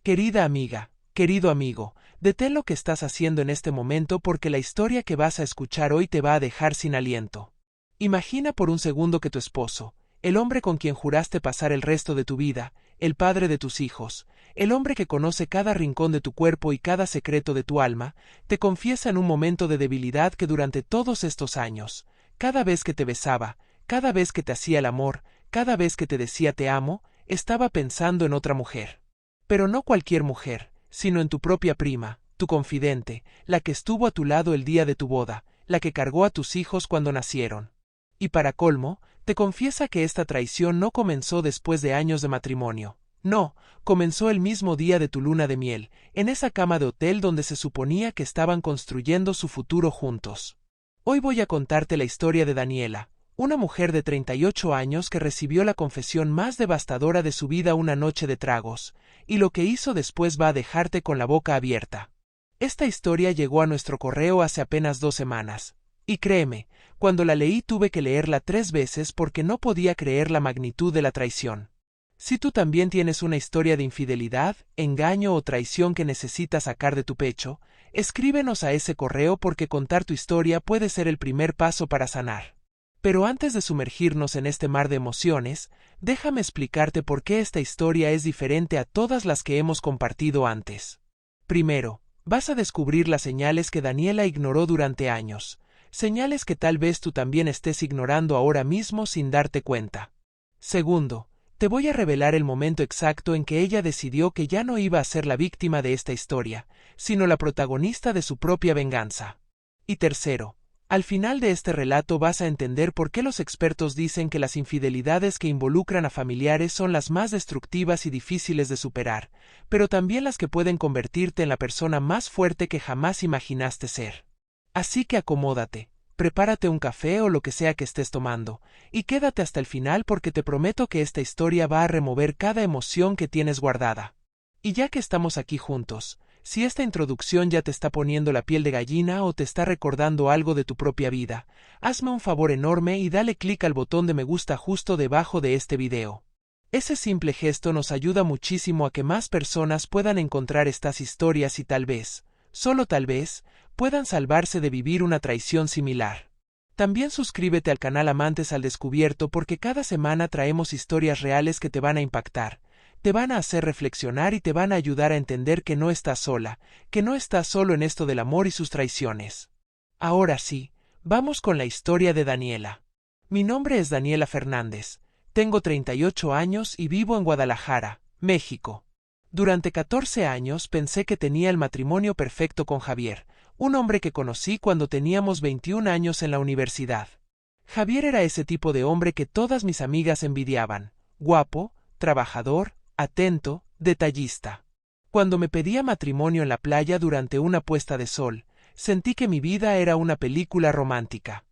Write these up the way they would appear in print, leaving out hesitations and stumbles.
Querida amiga, querido amigo, detén lo que estás haciendo en este momento porque la historia que vas a escuchar hoy te va a dejar sin aliento. Imagina por un segundo que tu esposo, el hombre con quien juraste pasar el resto de tu vida, el padre de tus hijos, el hombre que conoce cada rincón de tu cuerpo y cada secreto de tu alma, te confiesa en un momento de debilidad que durante todos estos años, cada vez que te besaba, cada vez que te hacía el amor, cada vez que te decía te amo, estaba pensando en otra mujer. Pero no cualquier mujer, sino en tu propia prima, tu confidente, la que estuvo a tu lado el día de tu boda, la que cargó a tus hijos cuando nacieron. Y para colmo, te confiesa que esta traición no comenzó después de años de matrimonio. No, comenzó el mismo día de tu luna de miel, en esa cama de hotel donde se suponía que estaban construyendo su futuro juntos. Hoy voy a contarte la historia de Daniela, una mujer de 38 años que recibió la confesión más devastadora de su vida una noche de tragos, y lo que hizo después va a dejarte con la boca abierta. Esta historia llegó a nuestro correo hace apenas 2 semanas, y créeme, cuando la leí tuve que leerla 3 veces porque no podía creer la magnitud de la traición. Si tú también tienes una historia de infidelidad, engaño o traición que necesitas sacar de tu pecho, escríbenos a ese correo porque contar tu historia puede ser el primer paso para sanar. Pero antes de sumergirnos en este mar de emociones, déjame explicarte por qué esta historia es diferente a todas las que hemos compartido antes. Primero, vas a descubrir las señales que Daniela ignoró durante años, señales que tal vez tú también estés ignorando ahora mismo sin darte cuenta. Segundo, te voy a revelar el momento exacto en que ella decidió que ya no iba a ser la víctima de esta historia, sino la protagonista de su propia venganza. Y tercero, al final de este relato vas a entender por qué los expertos dicen que las infidelidades que involucran a familiares son las más destructivas y difíciles de superar, pero también las que pueden convertirte en la persona más fuerte que jamás imaginaste ser. Así que acomódate, prepárate un café o lo que sea que estés tomando, y quédate hasta el final porque te prometo que esta historia va a remover cada emoción que tienes guardada. Y ya que estamos aquí juntos, si esta introducción ya te está poniendo la piel de gallina o te está recordando algo de tu propia vida, hazme un favor enorme y dale clic al botón de me gusta justo debajo de este video. Ese simple gesto nos ayuda muchísimo a que más personas puedan encontrar estas historias y tal vez, solo tal vez, puedan salvarse de vivir una traición similar. También suscríbete al canal Amantes al Descubierto porque cada semana traemos historias reales que te van a impactar, te van a hacer reflexionar y te van a ayudar a entender que no estás sola, que no estás solo en esto del amor y sus traiciones. Ahora sí, vamos con la historia de Daniela. Mi nombre es Daniela Fernández, tengo 38 años y vivo en Guadalajara, México. Durante 14 años pensé que tenía el matrimonio perfecto con Javier, un hombre que conocí cuando teníamos 21 años en la universidad. Javier era ese tipo de hombre que todas mis amigas envidiaban, guapo, trabajador, atento, detallista. Cuando me pedía matrimonio en la playa durante una puesta de sol, sentí que mi vida era una película romántica.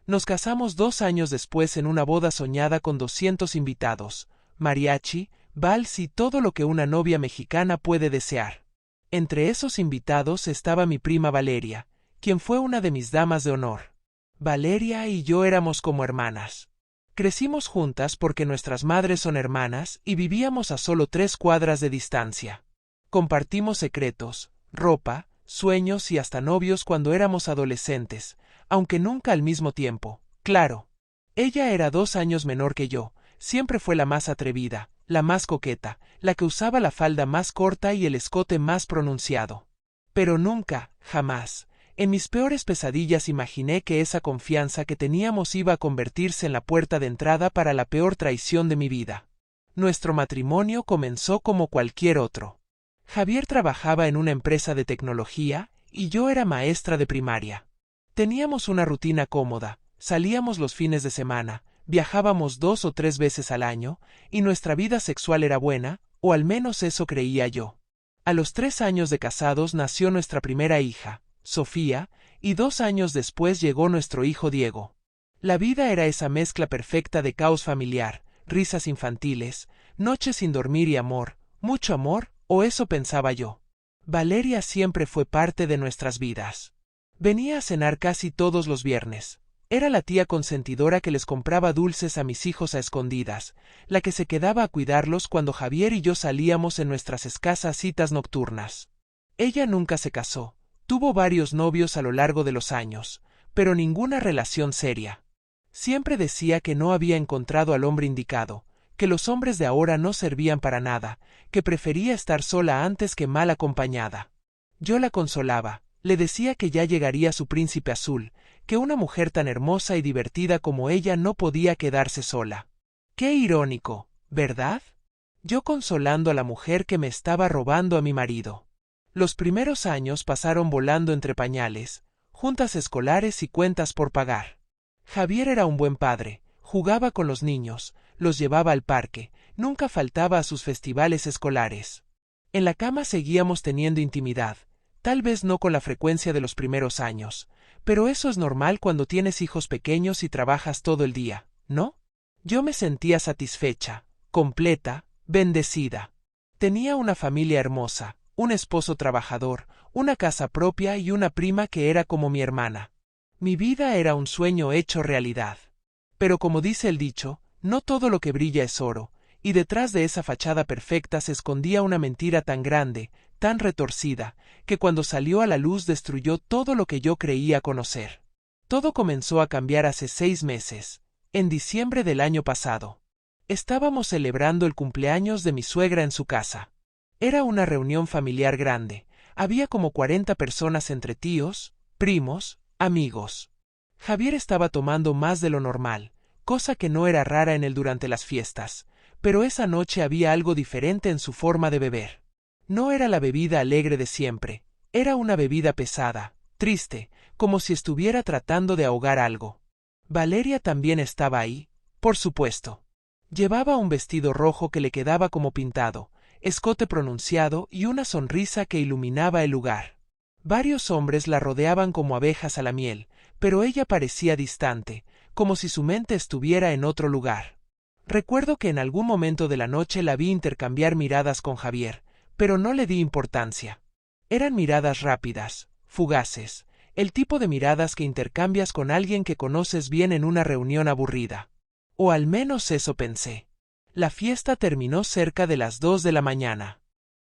Nos casamos 2 años después en una boda soñada con 200 invitados, mariachi, vals y todo lo que una novia mexicana puede desear. Entre esos invitados estaba mi prima Valeria, quien fue una de mis damas de honor. Valeria y yo éramos como hermanas. Crecimos juntas porque nuestras madres son hermanas y vivíamos a solo 3 cuadras de distancia. Compartimos secretos, ropa, sueños y hasta novios cuando éramos adolescentes, aunque nunca al mismo tiempo, claro. Ella era 2 años menor que yo, siempre fue la más atrevida, la más coqueta, la que usaba la falda más corta y el escote más pronunciado. Pero nunca, jamás, en mis peores pesadillas imaginé que esa confianza que teníamos iba a convertirse en la puerta de entrada para la peor traición de mi vida. Nuestro matrimonio comenzó como cualquier otro. Javier trabajaba en una empresa de tecnología y yo era maestra de primaria. Teníamos una rutina cómoda, salíamos los fines de semana, viajábamos 2 o 3 veces al año, y nuestra vida sexual era buena, o al menos eso creía yo. A los 3 años de casados nació nuestra primera hija, Sofía, y 2 años después llegó nuestro hijo Diego. La vida era esa mezcla perfecta de caos familiar, risas infantiles, noches sin dormir y amor, mucho amor, o eso pensaba yo. Valeria siempre fue parte de nuestras vidas. Venía a cenar casi todos los viernes, Era la tía consentidora que les compraba dulces a mis hijos a escondidas, la que se quedaba a cuidarlos cuando Javier y yo salíamos en nuestras escasas citas nocturnas. Ella nunca se casó, tuvo varios novios a lo largo de los años, pero ninguna relación seria. Siempre decía que no había encontrado al hombre indicado, que los hombres de ahora no servían para nada, que prefería estar sola antes que mal acompañada. Yo la consolaba, le decía que ya llegaría su príncipe azul, que una mujer tan hermosa y divertida como ella no podía quedarse sola. Qué irónico, ¿verdad? Yo consolando a la mujer que me estaba robando a mi marido. Los primeros años pasaron volando entre pañales, juntas escolares y cuentas por pagar. Javier era un buen padre, jugaba con los niños, los llevaba al parque, nunca faltaba a sus festivales escolares. En la cama seguíamos teniendo intimidad, tal vez no con la frecuencia de los primeros años, pero eso es normal cuando tienes hijos pequeños y trabajas todo el día, ¿no? Yo me sentía satisfecha, completa, bendecida. Tenía una familia hermosa, un esposo trabajador, una casa propia y una prima que era como mi hermana. Mi vida era un sueño hecho realidad. Pero como dice el dicho, no todo lo que brilla es oro, y detrás de esa fachada perfecta se escondía una mentira tan grande, tan retorcida, que cuando salió a la luz destruyó todo lo que yo creía conocer. Todo comenzó a cambiar hace 6 meses, en diciembre del año pasado. Estábamos celebrando el cumpleaños de mi suegra en su casa. Era una reunión familiar grande, había como 40 personas entre tíos, primos, amigos. Javier estaba tomando más de lo normal, cosa que no era rara en él durante las fiestas, pero esa noche había algo diferente en su forma de beber. No era la bebida alegre de siempre, era una bebida pesada, triste, como si estuviera tratando de ahogar algo. Valeria también estaba ahí, por supuesto. Llevaba un vestido rojo que le quedaba como pintado, escote pronunciado y una sonrisa que iluminaba el lugar. Varios hombres la rodeaban como abejas a la miel, pero ella parecía distante, como si su mente estuviera en otro lugar. Recuerdo que en algún momento de la noche la vi intercambiar miradas con Javier, pero no le di importancia. Eran miradas rápidas, fugaces, el tipo de miradas que intercambias con alguien que conoces bien en una reunión aburrida. O al menos eso pensé. La fiesta terminó cerca de las 2 de la mañana.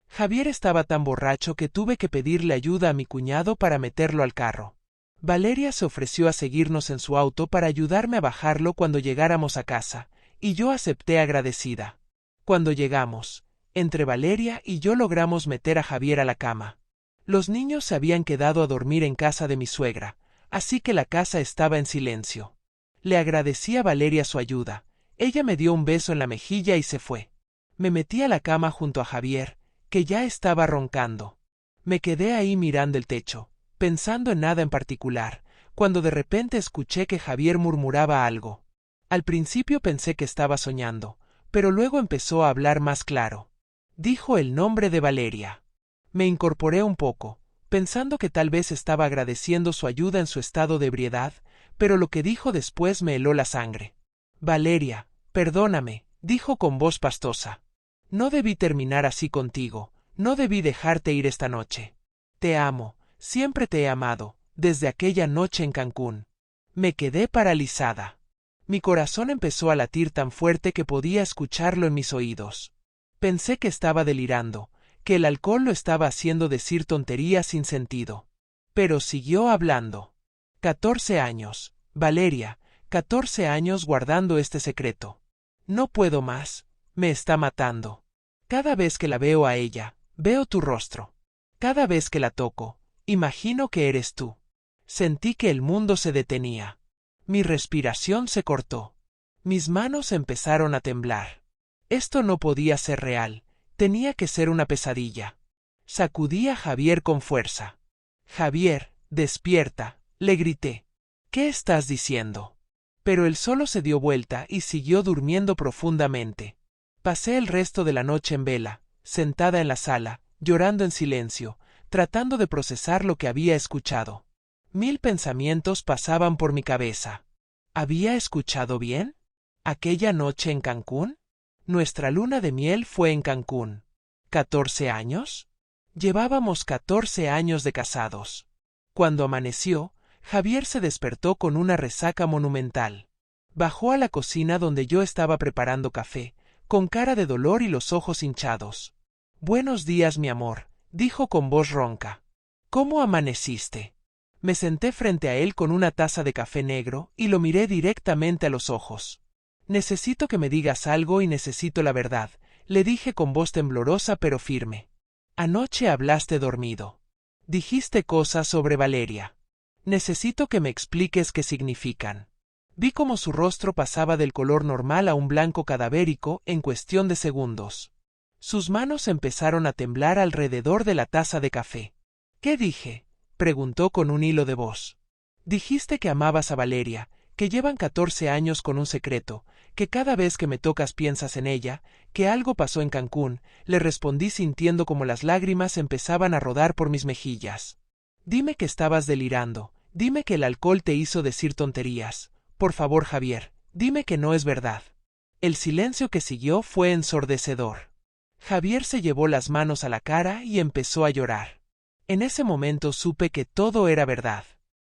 Javier estaba tan borracho que tuve que pedirle ayuda a mi cuñado para meterlo al carro. Valeria se ofreció a seguirnos en su auto para ayudarme a bajarlo cuando llegáramos a casa, y yo acepté agradecida. Cuando llegamos, entre Valeria y yo logramos meter a Javier a la cama. Los niños se habían quedado a dormir en casa de mi suegra, así que la casa estaba en silencio. Le agradecí a Valeria su ayuda, ella me dio un beso en la mejilla y se fue. Me metí a la cama junto a Javier, que ya estaba roncando. Me quedé ahí mirando el techo, pensando en nada en particular, cuando de repente escuché que Javier murmuraba algo. Al principio pensé que estaba soñando, pero luego empezó a hablar más claro. Dijo el nombre de Valeria. Me incorporé un poco, pensando que tal vez estaba agradeciendo su ayuda en su estado de ebriedad, pero lo que dijo después me heló la sangre. Valeria, perdóname, dijo con voz pastosa. No debí terminar así contigo, no debí dejarte ir esta noche. Te amo, siempre te he amado, desde aquella noche en Cancún. Me quedé paralizada. Mi corazón empezó a latir tan fuerte que podía escucharlo en mis oídos. Pensé que estaba delirando, que el alcohol lo estaba haciendo decir tonterías sin sentido. Pero siguió hablando. 14 años, Valeria, 14 años guardando este secreto. No puedo más, me está matando. Cada vez que la veo a ella, veo tu rostro. Cada vez que la toco, imagino que eres tú. Sentí que el mundo se detenía. Mi respiración se cortó. Mis manos empezaron a temblar. Esto no podía ser real, tenía que ser una pesadilla. Sacudí a Javier con fuerza. Javier, despierta, le grité. ¿Qué estás diciendo? Pero él solo se dio vuelta y siguió durmiendo profundamente. Pasé el resto de la noche en vela, sentada en la sala, llorando en silencio, tratando de procesar lo que había escuchado. 1000 pensamientos pasaban por mi cabeza. ¿Había escuchado bien? ¿Aquella noche en Cancún? Nuestra luna de miel fue en Cancún. ¿14 años? Llevábamos 14 años de casados. Cuando amaneció, Javier se despertó con una resaca monumental. Bajó a la cocina donde yo estaba preparando café, con cara de dolor y los ojos hinchados. «Buenos días, mi amor», dijo con voz ronca. «¿Cómo amaneciste?» Me senté frente a él con una taza de café negro y lo miré directamente a los ojos. «Necesito que me digas algo y necesito la verdad», le dije con voz temblorosa pero firme. «Anoche hablaste dormido. Dijiste cosas sobre Valeria. Necesito que me expliques qué significan». Vi cómo su rostro pasaba del color normal a un blanco cadavérico en cuestión de segundos. Sus manos empezaron a temblar alrededor de la taza de café. «¿Qué dije?», preguntó con un hilo de voz. «Dijiste que amabas a Valeria, que llevan 14 años con un secreto, que cada vez que me tocas piensas en ella, que algo pasó en Cancún», le respondí sintiendo como las lágrimas empezaban a rodar por mis mejillas. «Dime que estabas delirando, dime que el alcohol te hizo decir tonterías. Por favor, Javier, dime que no es verdad». El silencio que siguió fue ensordecedor. Javier se llevó las manos a la cara y empezó a llorar. En ese momento supe que todo era verdad.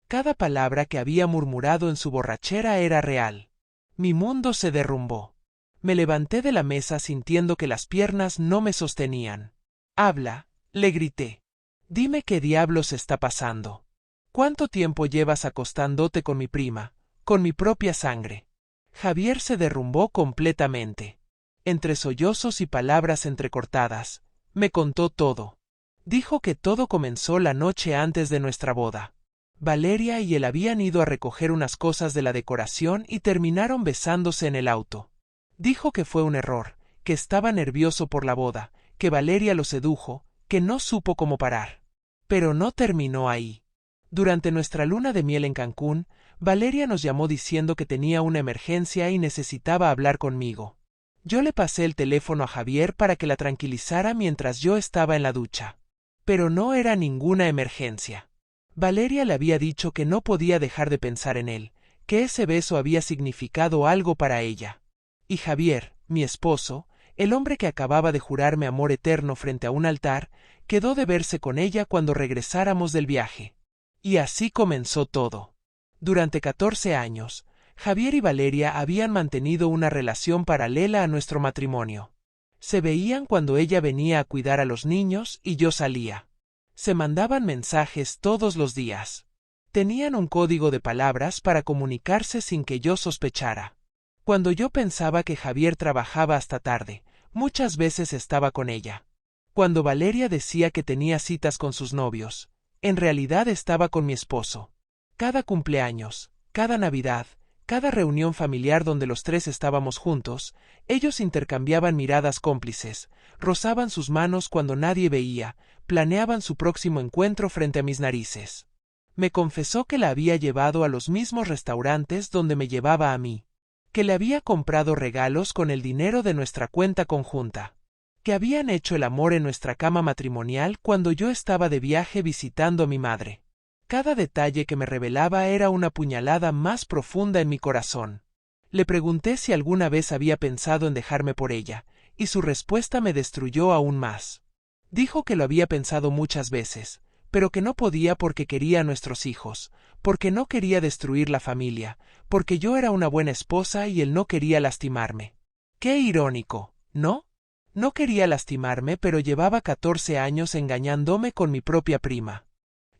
Cada palabra que había murmurado en su borrachera era real. Mi mundo se derrumbó. Me levanté de la mesa sintiendo que las piernas no me sostenían. «Habla», le grité. «Dime qué diablos está pasando. ¿Cuánto tiempo llevas acostándote con mi prima, con mi propia sangre?» Javier se derrumbó completamente. Entre sollozos y palabras entrecortadas, me contó todo. Dijo que todo comenzó la noche antes de nuestra boda. Valeria y él habían ido a recoger unas cosas de la decoración y terminaron besándose en el auto. Dijo que fue un error, que estaba nervioso por la boda, que Valeria lo sedujo, que no supo cómo parar. Pero no terminó ahí. Durante nuestra luna de miel en Cancún, Valeria nos llamó diciendo que tenía una emergencia y necesitaba hablar conmigo. Yo le pasé el teléfono a Javier para que la tranquilizara mientras yo estaba en la ducha. Pero no era ninguna emergencia. Valeria le había dicho que no podía dejar de pensar en él, que ese beso había significado algo para ella. Y Javier, mi esposo, el hombre que acababa de jurarme amor eterno frente a un altar, quedó de verse con ella cuando regresáramos del viaje. Y así comenzó todo. Durante 14 años, Javier y Valeria habían mantenido una relación paralela a nuestro matrimonio. Se veían cuando ella venía a cuidar a los niños y yo salía. Se mandaban mensajes todos los días. Tenían un código de palabras para comunicarse sin que yo sospechara. Cuando yo pensaba que Javier trabajaba hasta tarde, muchas veces estaba con ella. Cuando Valeria decía que tenía citas con sus novios, en realidad estaba con mi esposo. Cada cumpleaños, cada Navidad, cada reunión familiar donde los tres estábamos juntos, ellos intercambiaban miradas cómplices, rozaban sus manos cuando nadie veía, planeaban su próximo encuentro frente a mis narices. Me confesó que la había llevado a los mismos restaurantes donde me llevaba a mí, que le había comprado regalos con el dinero de nuestra cuenta conjunta, que habían hecho el amor en nuestra cama matrimonial cuando yo estaba de viaje visitando a mi madre. Cada detalle que me revelaba era una puñalada más profunda en mi corazón. Le pregunté si alguna vez había pensado en dejarme por ella, y su respuesta me destruyó aún más. Dijo que lo había pensado muchas veces, pero que no podía porque quería a nuestros hijos, porque no quería destruir la familia, porque yo era una buena esposa y él no quería lastimarme. ¡Qué irónico!, ¿no? No quería lastimarme, pero llevaba 14 años engañándome con mi propia prima.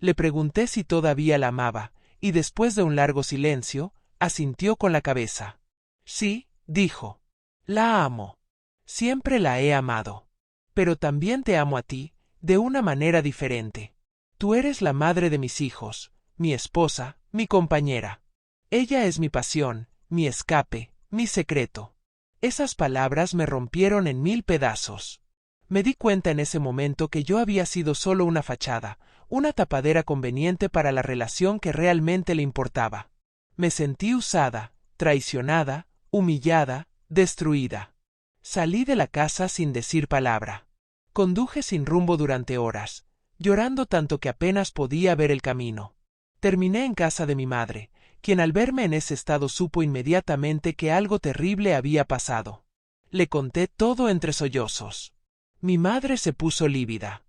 Le pregunté si todavía la amaba, y después de un largo silencio, asintió con la cabeza. «Sí», dijo. «La amo. Siempre la he amado. Pero también te amo a ti, de una manera diferente. Tú eres la madre de mis hijos, mi esposa, mi compañera. Ella es mi pasión, mi escape, mi secreto». Esas palabras me rompieron en 1000 pedazos. Me di cuenta en ese momento que yo había sido solo una fachada, una tapadera conveniente para la relación que realmente le importaba. Me sentí usada, traicionada, humillada, destruida. Salí de la casa sin decir palabra. Conduje sin rumbo durante horas, llorando tanto que apenas podía ver el camino. Terminé en casa de mi madre, quien al verme en ese estado supo inmediatamente que algo terrible había pasado. Le conté todo entre sollozos. Mi madre se puso lívida.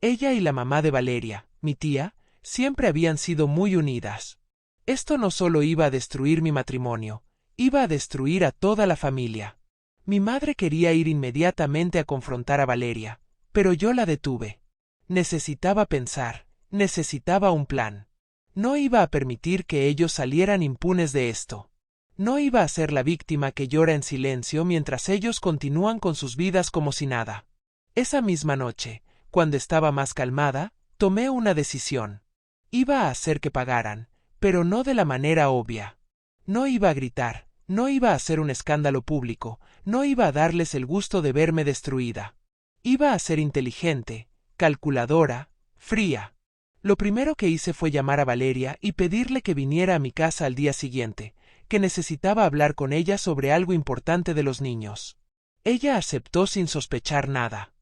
Ella y la mamá de Valeria, mi tía, siempre habían sido muy unidas. Esto no solo iba a destruir mi matrimonio, iba a destruir a toda la familia. Mi madre quería ir inmediatamente a confrontar a Valeria, pero yo la detuve. Necesitaba pensar, necesitaba un plan. No iba a permitir que ellos salieran impunes de esto. No iba a ser la víctima que llora en silencio mientras ellos continúan con sus vidas como si nada. Esa misma noche, cuando estaba más calmada, tomé una decisión. Iba a hacer que pagaran, pero no de la manera obvia. No iba a gritar, no iba a hacer un escándalo público, no iba a darles el gusto de verme destruida. Iba a ser inteligente, calculadora, fría. Lo primero que hice fue llamar a Valeria y pedirle que viniera a mi casa al día siguiente, que necesitaba hablar con ella sobre algo importante de los niños. Ella aceptó sin sospechar nada.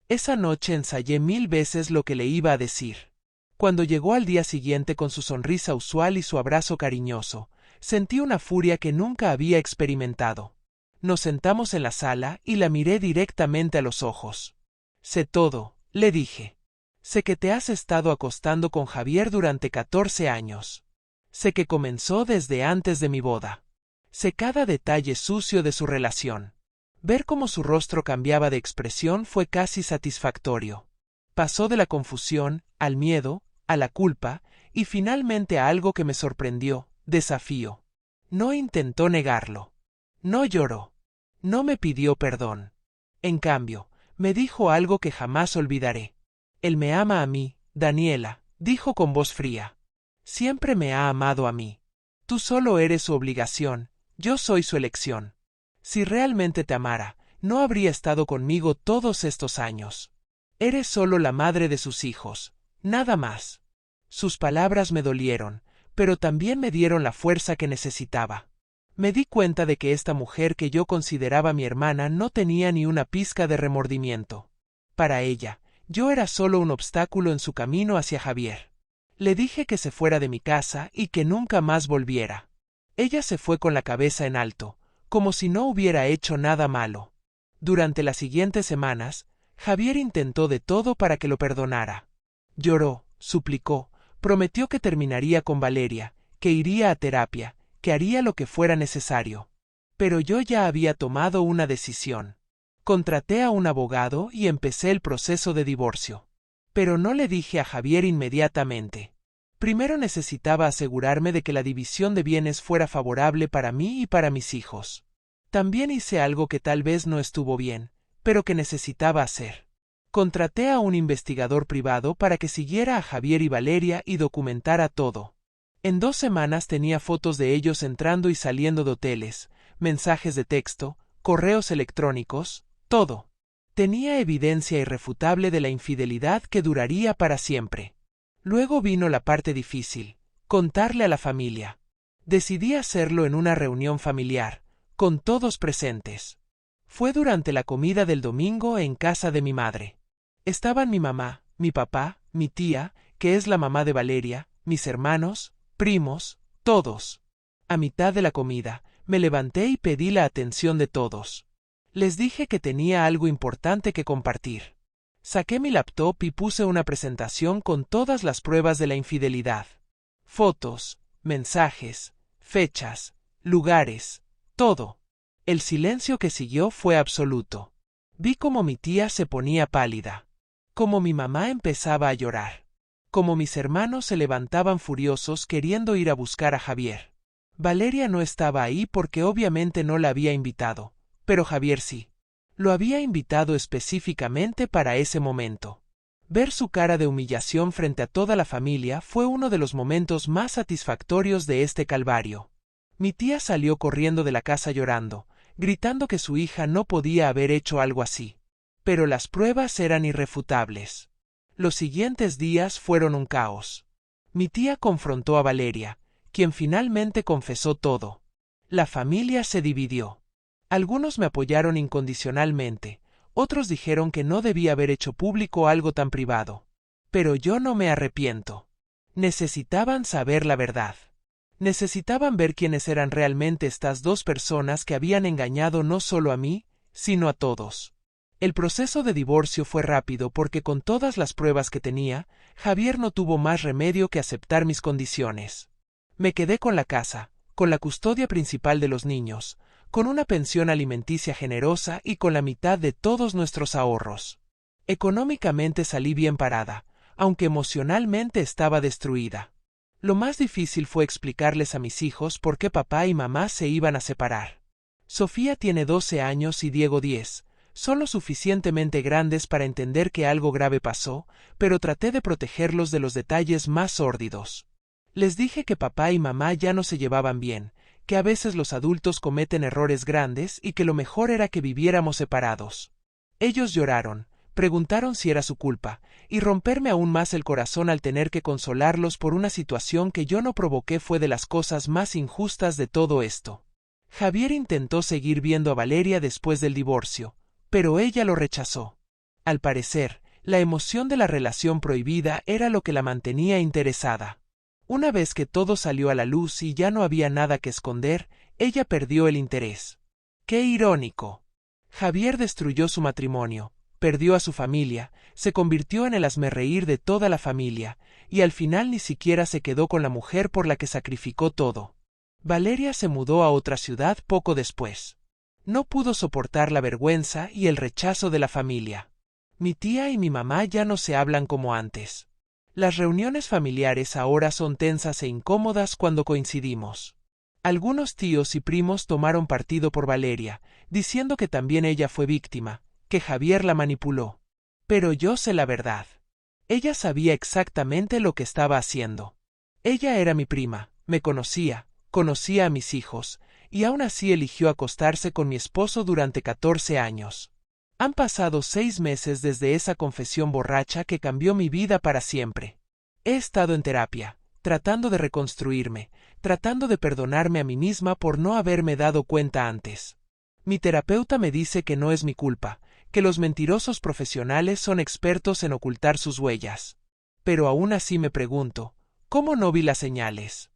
Esa noche ensayé 1000 veces lo que le iba a decir. Cuando llegó al día siguiente con su sonrisa usual y su abrazo cariñoso, sentí una furia que nunca había experimentado. Nos sentamos en la sala y la miré directamente a los ojos. Sé todo, le dije. Sé que te has estado acostando con Javier durante 14 años. Sé que comenzó desde antes de mi boda. Sé cada detalle sucio de su relación. Ver cómo su rostro cambiaba de expresión fue casi satisfactorio. Pasó de la confusión, al miedo, a la culpa, y finalmente a algo que me sorprendió, desafío. No intentó negarlo. No lloró. No me pidió perdón. En cambio, me dijo algo que jamás olvidaré. Él me ama a mí, Daniela, dijo con voz fría. Siempre me ha amado a mí. Tú solo eres su obligación, yo soy su elección. Si realmente te amara, no habría estado conmigo todos estos años. Eres solo la madre de sus hijos, nada más. Sus palabras me dolieron, pero también me dieron la fuerza que necesitaba. Me di cuenta de que esta mujer que yo consideraba mi hermana no tenía ni una pizca de remordimiento. Para ella, yo era solo un obstáculo en su camino hacia Javier. Le dije que se fuera de mi casa y que nunca más volviera. Ella se fue con la cabeza en alto, como si no hubiera hecho nada malo. Durante las siguientes semanas, Javier intentó de todo para que lo perdonara. Lloró, suplicó, prometió que terminaría con Valeria, que iría a terapia, que haría lo que fuera necesario. Pero yo ya había tomado una decisión. Contraté a un abogado y empecé el proceso de divorcio. Pero no le dije a Javier inmediatamente. Primero necesitaba asegurarme de que la división de bienes fuera favorable para mí y para mis hijos. También hice algo que tal vez no estuvo bien, pero que necesitaba hacer. Contraté a un investigador privado para que siguiera a Javier y Valeria y documentara todo. En 2 semanas tenía fotos de ellos entrando y saliendo de hoteles, mensajes de texto, correos electrónicos, todo. Tenía evidencia irrefutable de la infidelidad que duraría para siempre. Luego vino la parte difícil, contarle a la familia. Decidí hacerlo en una reunión familiar, con todos presentes. Fue durante la comida del domingo en casa de mi madre. Estaban mi mamá, mi papá, mi tía, que es la mamá de Valeria, mis hermanos, primos, todos. A mitad de la comida, me levanté y pedí la atención de todos. Les dije que tenía algo importante que compartir. Saqué mi laptop y puse una presentación con todas las pruebas de la infidelidad. Fotos, mensajes, fechas, lugares, todo. El silencio que siguió fue absoluto. Vi cómo mi tía se ponía pálida, cómo mi mamá empezaba a llorar, cómo mis hermanos se levantaban furiosos queriendo ir a buscar a Javier. Valeria no estaba ahí porque obviamente no la había invitado, pero Javier sí. Lo había invitado específicamente para ese momento. Ver su cara de humillación frente a toda la familia fue uno de los momentos más satisfactorios de este calvario. Mi tía salió corriendo de la casa llorando, gritando que su hija no podía haber hecho algo así. Pero las pruebas eran irrefutables. Los siguientes días fueron un caos. Mi tía confrontó a Valeria, quien finalmente confesó todo. La familia se dividió. Algunos me apoyaron incondicionalmente, otros dijeron que no debía haber hecho público algo tan privado. Pero yo no me arrepiento. Necesitaban saber la verdad. Necesitaban ver quiénes eran realmente estas 2 personas que habían engañado no solo a mí, sino a todos. El proceso de divorcio fue rápido porque con todas las pruebas que tenía, Javier no tuvo más remedio que aceptar mis condiciones. Me quedé con la casa, con la custodia principal de los niños, con una pensión alimenticia generosa y con la mitad de todos nuestros ahorros. Económicamente salí bien parada, aunque emocionalmente estaba destruida. Lo más difícil fue explicarles a mis hijos por qué papá y mamá se iban a separar. Sofía tiene 12 años y Diego 10. Son lo suficientemente grandes para entender que algo grave pasó, pero traté de protegerlos de los detalles más sórdidos. Les dije que papá y mamá ya no se llevaban bien, que a veces los adultos cometen errores grandes y que lo mejor era que viviéramos separados. Ellos lloraron, preguntaron si era su culpa, y romperme aún más el corazón al tener que consolarlos por una situación que yo no provoqué fue de las cosas más injustas de todo esto. Javier intentó seguir viendo a Valeria después del divorcio, pero ella lo rechazó. Al parecer, la emoción de la relación prohibida era lo que la mantenía interesada. Una vez que todo salió a la luz y ya no había nada que esconder, ella perdió el interés. ¡Qué irónico! Javier destruyó su matrimonio, perdió a su familia, se convirtió en el hazmerreír de toda la familia, y al final ni siquiera se quedó con la mujer por la que sacrificó todo. Valeria se mudó a otra ciudad poco después. No pudo soportar la vergüenza y el rechazo de la familia. Mi tía y mi mamá ya no se hablan como antes. Las reuniones familiares ahora son tensas e incómodas cuando coincidimos. Algunos tíos y primos tomaron partido por Valeria, diciendo que también ella fue víctima, que Javier la manipuló. Pero yo sé la verdad. Ella sabía exactamente lo que estaba haciendo. Ella era mi prima, me conocía a mis hijos, y aún así eligió acostarse con mi esposo durante 14 años. Han pasado 6 meses desde esa confesión borracha que cambió mi vida para siempre. He estado en terapia, tratando de reconstruirme, tratando de perdonarme a mí misma por no haberme dado cuenta antes. Mi terapeuta me dice que no es mi culpa, que los mentirosos profesionales son expertos en ocultar sus huellas. Pero aún así me pregunto, ¿cómo no vi las señales?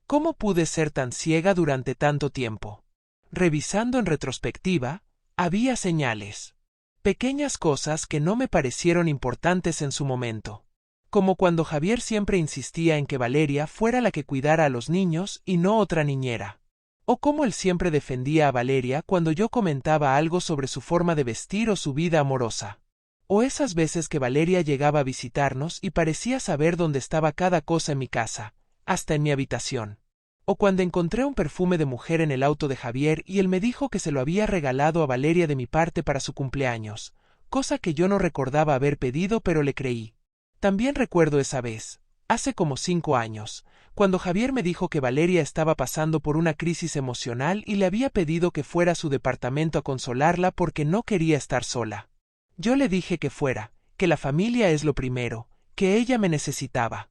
¿Cómo pude ser tan ciega durante tanto tiempo? Revisando en retrospectiva, había señales. Pequeñas cosas que no me parecieron importantes en su momento. Como cuando Javier siempre insistía en que Valeria fuera la que cuidara a los niños y no otra niñera. O cómo él siempre defendía a Valeria cuando yo comentaba algo sobre su forma de vestir o su vida amorosa. O esas veces que Valeria llegaba a visitarnos y parecía saber dónde estaba cada cosa en mi casa, hasta en mi habitación. O cuando encontré un perfume de mujer en el auto de Javier y él me dijo que se lo había regalado a Valeria de mi parte para su cumpleaños, cosa que yo no recordaba haber pedido pero le creí. También recuerdo esa vez, hace como 5 años, cuando Javier me dijo que Valeria estaba pasando por una crisis emocional y le había pedido que fuera a su departamento a consolarla porque no quería estar sola. Yo le dije que fuera, que la familia es lo primero, que ella me necesitaba.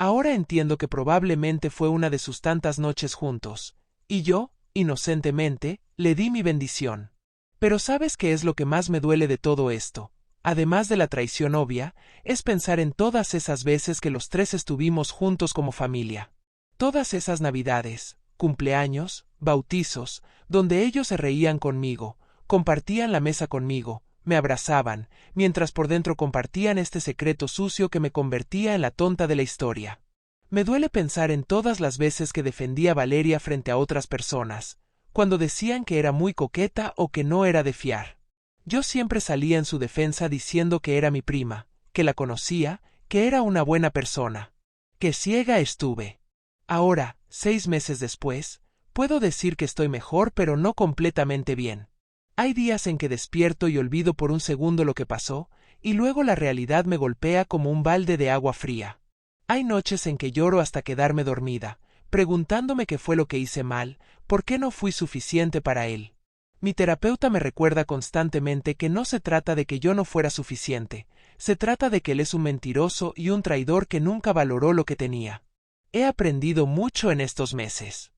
Ahora entiendo que probablemente fue una de sus tantas noches juntos, y yo, inocentemente, le di mi bendición. Pero ¿sabes qué es lo que más me duele de todo esto? Además de la traición obvia, es pensar en todas esas veces que los 3 estuvimos juntos como familia. Todas esas navidades, cumpleaños, bautizos, donde ellos se reían conmigo, compartían la mesa conmigo, me abrazaban, mientras por dentro compartían este secreto sucio que me convertía en la tonta de la historia. Me duele pensar en todas las veces que defendía a Valeria frente a otras personas, cuando decían que era muy coqueta o que no era de fiar. Yo siempre salía en su defensa diciendo que era mi prima, que la conocía, que era una buena persona. ¡Qué ciega estuve! Ahora, 6 meses después, puedo decir que estoy mejor pero no completamente bien. Hay días en que despierto y olvido por un segundo lo que pasó, y luego la realidad me golpea como un balde de agua fría. Hay noches en que lloro hasta quedarme dormida, preguntándome qué fue lo que hice mal, por qué no fui suficiente para él. Mi terapeuta me recuerda constantemente que no se trata de que yo no fuera suficiente, se trata de que él es un mentiroso y un traidor que nunca valoró lo que tenía. He aprendido mucho en estos meses.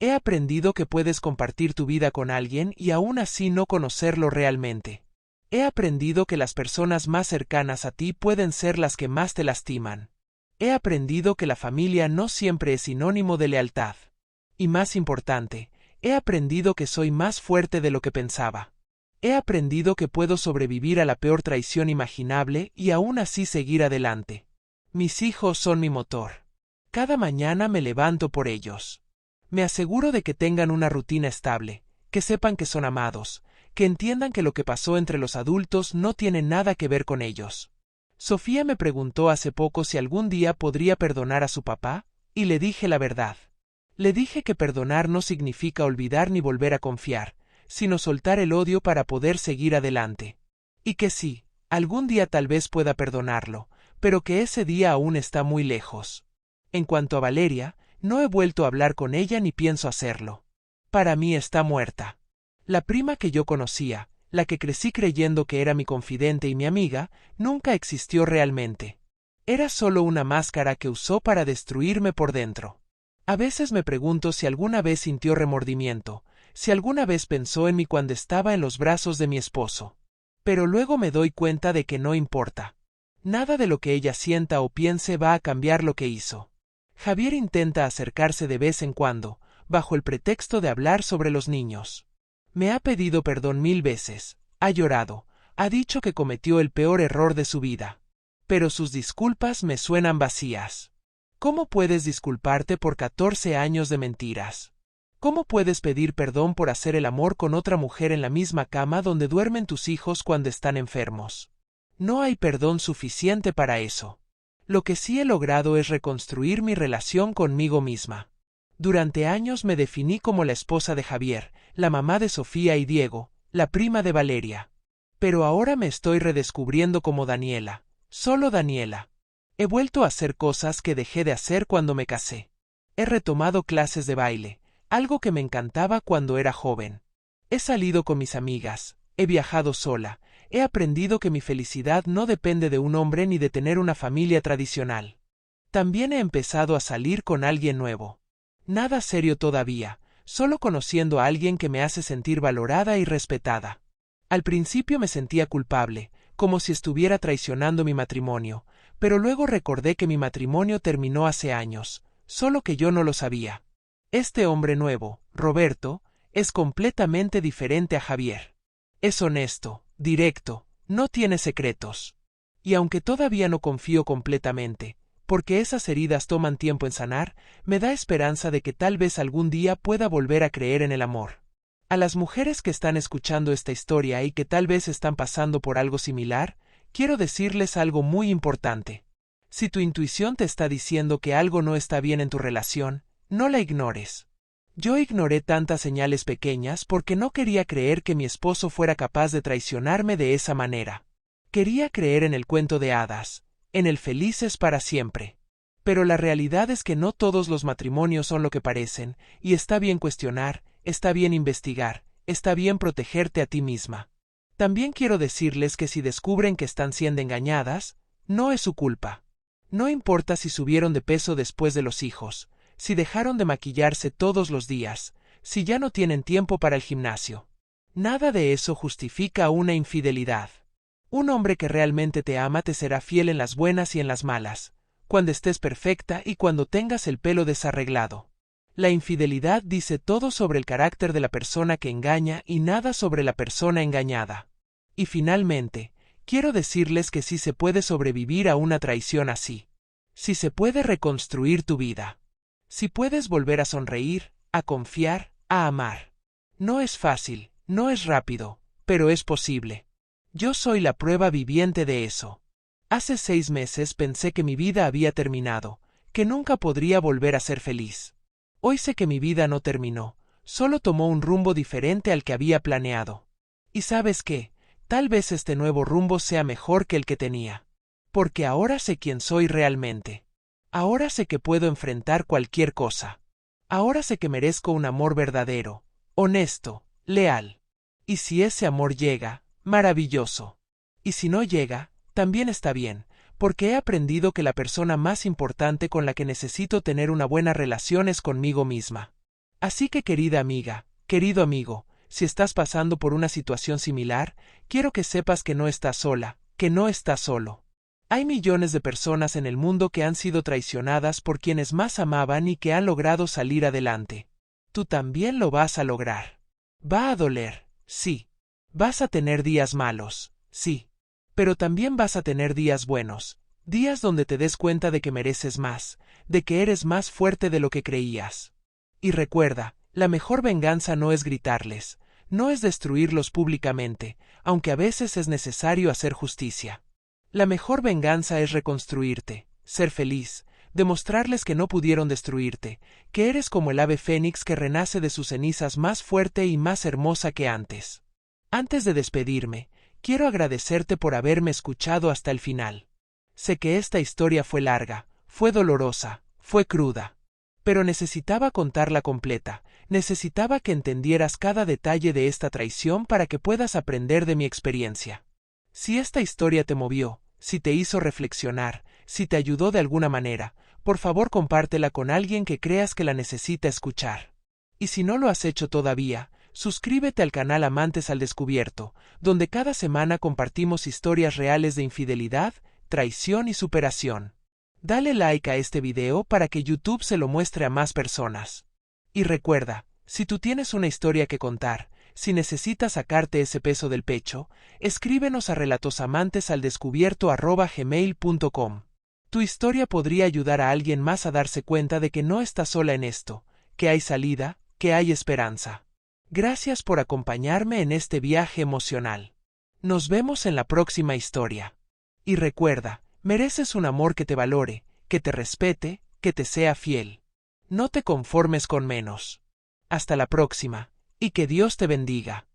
He aprendido que puedes compartir tu vida con alguien y aún así no conocerlo realmente. He aprendido que las personas más cercanas a ti pueden ser las que más te lastiman. He aprendido que la familia no siempre es sinónimo de lealtad. Y más importante, he aprendido que soy más fuerte de lo que pensaba. He aprendido que puedo sobrevivir a la peor traición imaginable y aún así seguir adelante. Mis hijos son mi motor. Cada mañana me levanto por ellos. Me aseguro de que tengan una rutina estable, que sepan que son amados, que entiendan que lo que pasó entre los adultos no tiene nada que ver con ellos. Sofía me preguntó hace poco si algún día podría perdonar a su papá, y le dije la verdad. Le dije que perdonar no significa olvidar ni volver a confiar, sino soltar el odio para poder seguir adelante. Y que sí, algún día tal vez pueda perdonarlo, pero que ese día aún está muy lejos. En cuanto a Valeria, no he vuelto a hablar con ella ni pienso hacerlo. Para mí está muerta. La prima que yo conocía, la que crecí creyendo que era mi confidente y mi amiga, nunca existió realmente. Era solo una máscara que usó para destruirme por dentro. A veces me pregunto si alguna vez sintió remordimiento, si alguna vez pensó en mí cuando estaba en los brazos de mi esposo. Pero luego me doy cuenta de que no importa. Nada de lo que ella sienta o piense va a cambiar lo que hizo. Javier intenta acercarse de vez en cuando, bajo el pretexto de hablar sobre los niños. Me ha pedido perdón 1000 veces, ha llorado, ha dicho que cometió el peor error de su vida. Pero sus disculpas me suenan vacías. ¿Cómo puedes disculparte por 14 años de mentiras? ¿Cómo puedes pedir perdón por hacer el amor con otra mujer en la misma cama donde duermen tus hijos cuando están enfermos? No hay perdón suficiente para eso. Lo que sí he logrado es reconstruir mi relación conmigo misma. Durante años me definí como la esposa de Javier, la mamá de Sofía y Diego, la prima de Valeria. Pero ahora me estoy redescubriendo como Daniela, solo Daniela. He vuelto a hacer cosas que dejé de hacer cuando me casé. He retomado clases de baile, algo que me encantaba cuando era joven. He salido con mis amigas, he viajado sola, he aprendido que mi felicidad no depende de un hombre ni de tener una familia tradicional. También he empezado a salir con alguien nuevo. Nada serio todavía, solo conociendo a alguien que me hace sentir valorada y respetada. Al principio me sentía culpable, como si estuviera traicionando mi matrimonio, pero luego recordé que mi matrimonio terminó hace años, solo que yo no lo sabía. Este hombre nuevo, Roberto, es completamente diferente a Javier. Es honesto, directo, no tiene secretos. Y aunque todavía no confío completamente, porque esas heridas toman tiempo en sanar, me da esperanza de que tal vez algún día pueda volver a creer en el amor. A las mujeres que están escuchando esta historia y que tal vez están pasando por algo similar, quiero decirles algo muy importante. Si tu intuición te está diciendo que algo no está bien en tu relación, no la ignores. Yo ignoré tantas señales pequeñas porque no quería creer que mi esposo fuera capaz de traicionarme de esa manera. Quería creer en el cuento de hadas, en el felices para siempre. Pero la realidad es que no todos los matrimonios son lo que parecen, y está bien cuestionar, está bien investigar, está bien protegerte a ti misma. También quiero decirles que si descubren que están siendo engañadas, no es su culpa. No importa si subieron de peso después de los hijos, si dejaron de maquillarse todos los días, si ya no tienen tiempo para el gimnasio. Nada de eso justifica una infidelidad. Un hombre que realmente te ama te será fiel en las buenas y en las malas, cuando estés perfecta y cuando tengas el pelo desarreglado. La infidelidad dice todo sobre el carácter de la persona que engaña y nada sobre la persona engañada. Y finalmente, quiero decirles que sí se puede sobrevivir a una traición así. Sí se puede reconstruir tu vida. Si puedes volver a sonreír, a confiar, a amar. No es fácil, no es rápido, pero es posible. Yo soy la prueba viviente de eso. Hace 6 meses pensé que mi vida había terminado, que nunca podría volver a ser feliz. Hoy sé que mi vida no terminó, solo tomó un rumbo diferente al que había planeado. ¿Y sabes qué? Tal vez este nuevo rumbo sea mejor que el que tenía. Porque ahora sé quién soy realmente. Ahora sé que puedo enfrentar cualquier cosa. Ahora sé que merezco un amor verdadero, honesto, leal. Y si ese amor llega, maravilloso. Y si no llega, también está bien, porque he aprendido que la persona más importante con la que necesito tener una buena relación es conmigo misma. Así que querida amiga, querido amigo, si estás pasando por una situación similar, quiero que sepas que no estás sola, que no estás solo. Hay millones de personas en el mundo que han sido traicionadas por quienes más amaban y que han logrado salir adelante. Tú también lo vas a lograr. Va a doler, sí. Vas a tener días malos, sí. Pero también vas a tener días buenos, Días donde te des cuenta de que mereces más, de que eres más fuerte de lo que creías. Y recuerda, la mejor venganza no es gritarles, no es destruirlos públicamente, aunque a veces es necesario hacer justicia. La mejor venganza es reconstruirte, ser feliz, demostrarles que no pudieron destruirte, que eres como el ave fénix que renace de sus cenizas más fuerte y más hermosa que antes. Antes de despedirme, quiero agradecerte por haberme escuchado hasta el final. Sé que esta historia fue larga, fue dolorosa, fue cruda. Pero necesitaba contarla completa, necesitaba que entendieras cada detalle de esta traición para que puedas aprender de mi experiencia. Si esta historia te movió, si te hizo reflexionar, si te ayudó de alguna manera, por favor compártela con alguien que creas que la necesita escuchar. Y si no lo has hecho todavía, suscríbete al canal Amantes al Descubierto, donde cada semana compartimos historias reales de infidelidad, traición y superación. Dale like a este video para que YouTube se lo muestre a más personas. Y recuerda, si tú tienes una historia que contar, si necesitas sacarte ese peso del pecho, escríbenos a relatosamantesaldescubierto@gmail.com. Tu historia podría ayudar a alguien más a darse cuenta de que no está sola en esto, que hay salida, que hay esperanza. Gracias por acompañarme en este viaje emocional. Nos vemos en la próxima historia. Y recuerda, mereces un amor que te valore, que te respete, que te sea fiel. No te conformes con menos. Hasta la próxima, y que Dios te bendiga.